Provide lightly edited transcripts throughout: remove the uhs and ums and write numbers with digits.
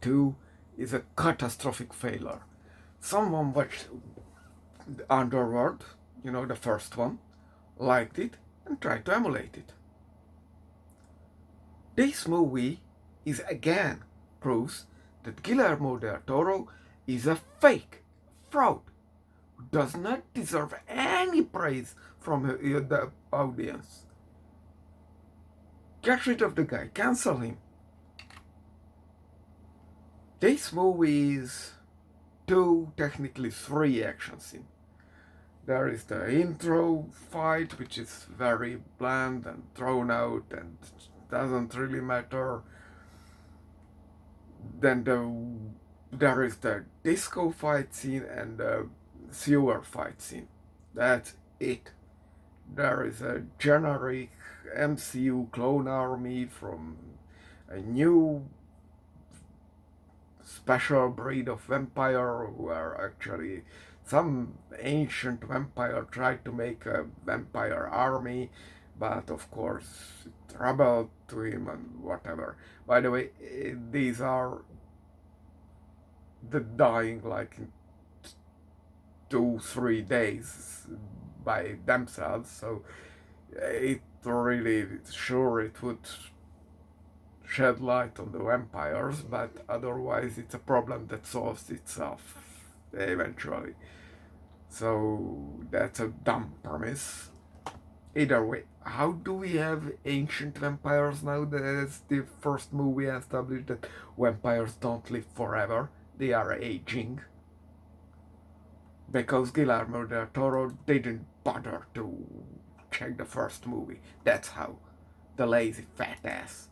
2 is a catastrophic failure. Someone watched Underworld, the first one, liked it, and tried to emulate it. This movie is again proves that Guillermo del Toro is a fake, fraud, who does not deserve any praise from the audience. Get rid of the guy, cancel him. This movie is two, technically three action scenes. There is the intro fight, which is very bland and thrown out and doesn't really matter. Then there is the disco fight scene and the sewer fight scene. That's it. There is a generic MCU clone army from a new special breed of vampire who are actually some ancient vampire tried to make a vampire army, but of course it rebelled to him and whatever. By the way, these are the dying like in 2-3 days by themselves, so it really sure it would shed light on the vampires, but otherwise it's a problem that solves itself eventually. So that's a dumb premise. Either way, how do we have ancient vampires now? That's the first movie established that vampires don't live forever, they are aging. Because Guillermo del Toro didn't bother to check the first movie. That's how. The lazy fat ass.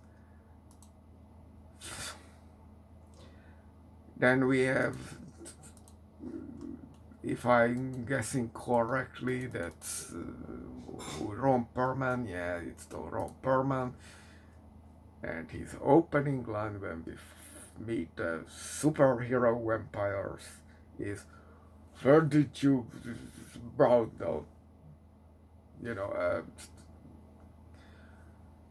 Then we have, if I'm guessing correctly, that's Ron Perlman. Yeah, it's the Ron Perlman. And his opening line when we meet the superhero vampires is, "Where did you brown down?"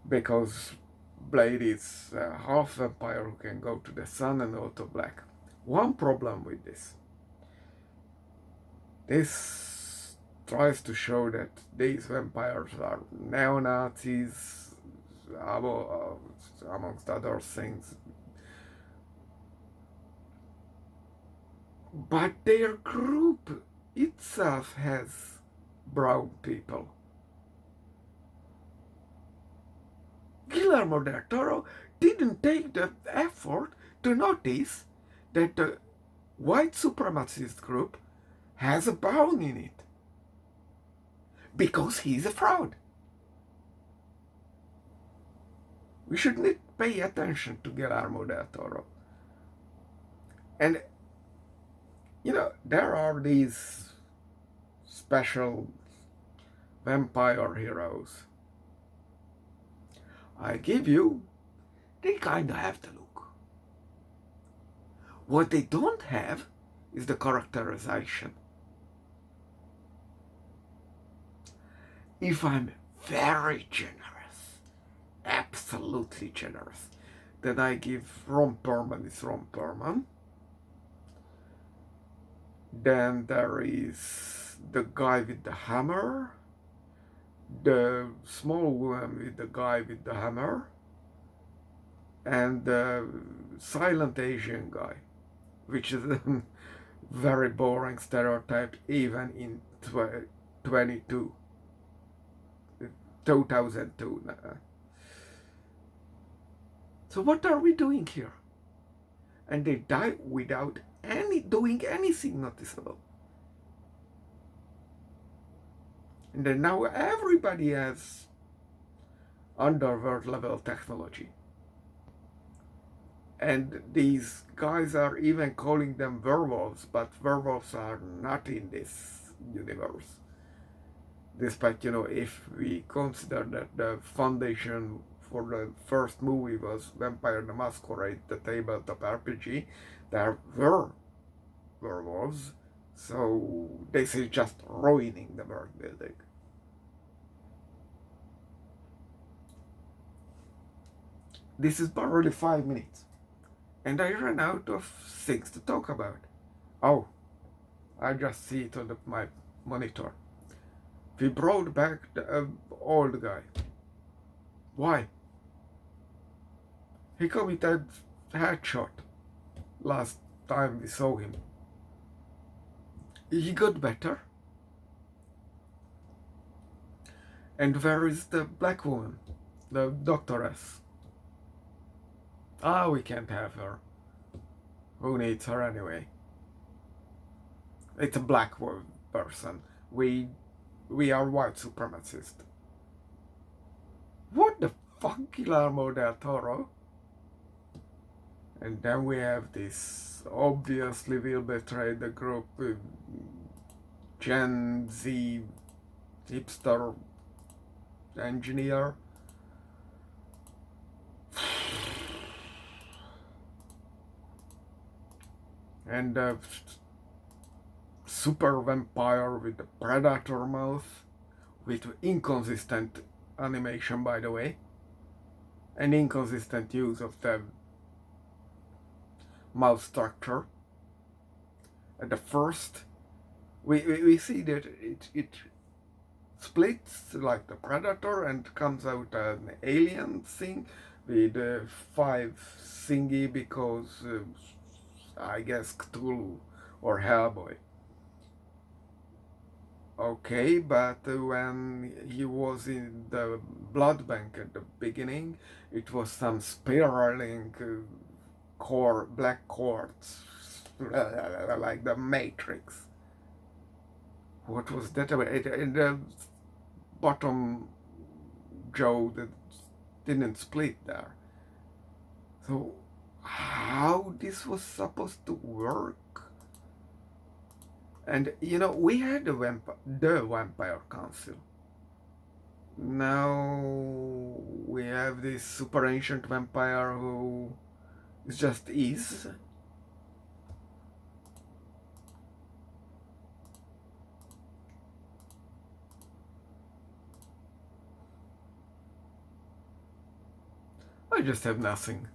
Because Blade is a half vampire who can go to the sun and auto black. One problem with this. This tries to show that these vampires are neo-Nazis, amongst other things. But their group itself has brown people. Guillermo del Toro didn't take the effort to notice that the white supremacist group has a brown in it. Because he's a fraud. We should not pay attention to Guillermo del Toro. And, there are these special vampire heroes. I give you, they kind of have the look. What they don't have is the characterization. If I'm very generous, absolutely generous, then I give Ron Perlman is Ron Perlman. Then there is the guy with the hammer, the small woman with the guy with the hammer, and the silent Asian guy, which is a very boring stereotype even in 2002. So what are we doing here? And they die without doing anything noticeable. And then now everybody has underworld level technology. And these guys are even calling them werewolves, but werewolves are not in this universe. Despite, if we consider that the foundation for the first movie was Vampire the Masquerade, the tabletop RPG, there were werewolves, so this is just ruining the world building. This is barely 5 minutes. and I ran out of things to talk about. Oh, I just see it on my monitor. We brought back the old guy. Why? He committed headshot last time we saw him. He got better. And where is the black woman? The doctoress? Ah, we can't have her. Who needs her anyway? It's a black person. We are white supremacists. What the fuck, Guillermo del Toro? And then we have this, obviously will betray the group, Gen Z hipster engineer. And a super vampire with a predator mouth, with inconsistent animation, by the way, and inconsistent use of the mouth structure. At the first, we see that it splits like the predator and comes out an alien thing with 5 thingy because I guess Cthulhu or Hellboy. Okay, but when he was in the blood bank at the beginning, it was some spiraling black cords, like the Matrix. What was that about? In the bottom jaw that didn't split there. So how this was supposed to work? And we had the Vampire Council. Now we have this super ancient vampire who just is. I just have nothing.